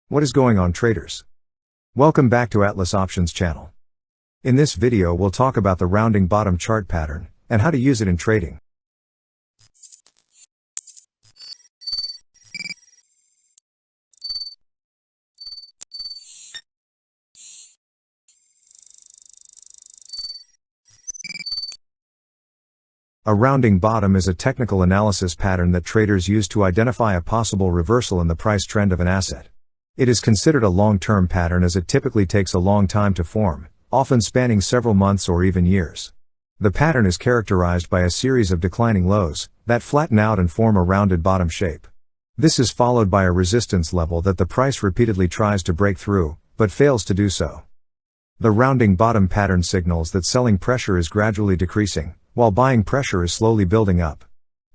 What is going on, traders? Welcome back to Atlas Options channel. In this video we'll talk about the rounding bottom chart pattern, and how to use it in trading. A rounding bottom is a technical analysis pattern that traders use to identify a possible reversal in the price trend of an asset. It is considered a long-term pattern as it typically takes a long time to form, often spanning several months or even years. The pattern is characterized by a series of declining lows that flatten out and form a rounded bottom shape. This is followed by a resistance level that the price repeatedly tries to break through, but fails to do so. The rounding bottom pattern signals that selling pressure is gradually decreasing, while buying pressure is slowly building up.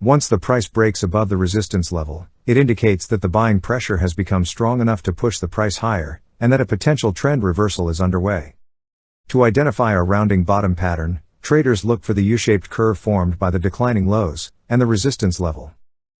Once the price breaks above the resistance level, it indicates that the buying pressure has become strong enough to push the price higher, and that a potential trend reversal is underway. To identify a rounding bottom pattern, traders look for the U-shaped curve formed by the declining lows and the resistance level.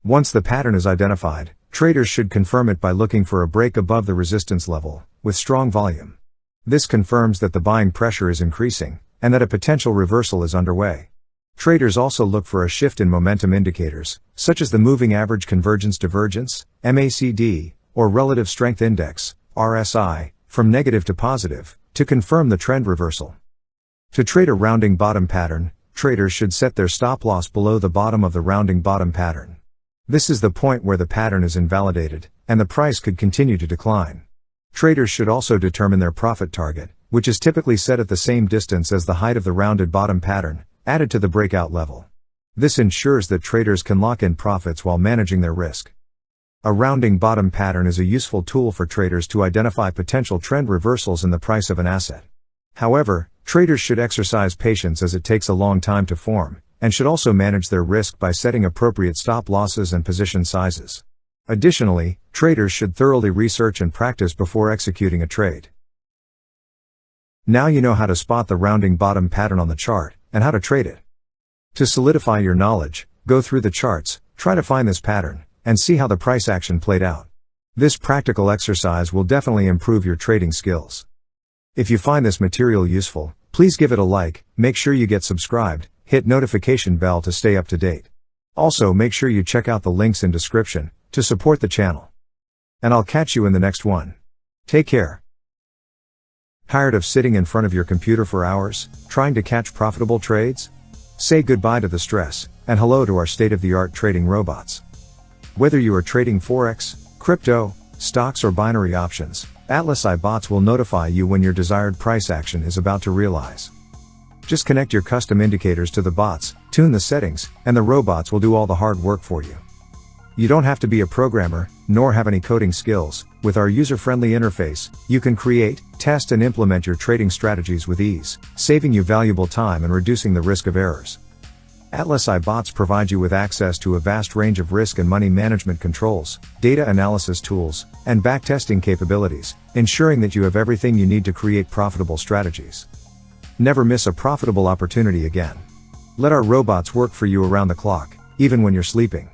Once the pattern is identified, traders should confirm it by looking for a break above the resistance level, with strong volume. This confirms that the buying pressure is increasing, and that a potential reversal is underway. Traders also look for a shift in momentum indicators, such as the Moving Average Convergence Divergence, MACD, or Relative Strength Index, RSI, from negative to positive, to confirm the trend reversal. To trade a rounding bottom pattern, traders should set their stop loss below the bottom of the rounding bottom pattern. This is the point where the pattern is invalidated, and the price could continue to decline. Traders should also determine their profit target, which is typically set at the same distance as the height of the rounded bottom pattern, added to the breakout level. This ensures that traders can lock in profits while managing their risk. A rounding bottom pattern is a useful tool for traders to identify potential trend reversals in the price of an asset. However, traders should exercise patience as it takes a long time to form, and should also manage their risk by setting appropriate stop losses and position sizes. Additionally, traders should thoroughly research and practice before executing a trade. Now you know how to spot the rounding bottom pattern on the chart, and how to trade it. To solidify your knowledge, go through the charts, try to find this pattern, and see how the price action played out. This practical exercise will definitely improve your trading skills. If you find this material useful, please give it a like, make sure you get subscribed, hit notification bell to stay up to date. Also make sure you check out the links in description, to support the channel. And I'll catch you in the next one. Take care. Tired of sitting in front of your computer for hours, trying to catch profitable trades? Say goodbye to the stress, and hello to our state-of-the-art trading robots. Whether you are trading Forex, crypto, stocks or binary options, Atlas bots will notify you when your desired price action is about to realize. Just connect your custom indicators to the bots, tune the settings, and the robots will do all the hard work for you. You don't have to be a programmer, nor have any coding skills. With our user-friendly interface, you can create, test and implement your trading strategies with ease, saving you valuable time and reducing the risk of errors. Atlas bots provide you with access to a vast range of risk and money management controls, data analysis tools, and backtesting capabilities, ensuring that you have everything you need to create profitable strategies. Never miss a profitable opportunity again. Let our robots work for you around the clock, even when you're sleeping.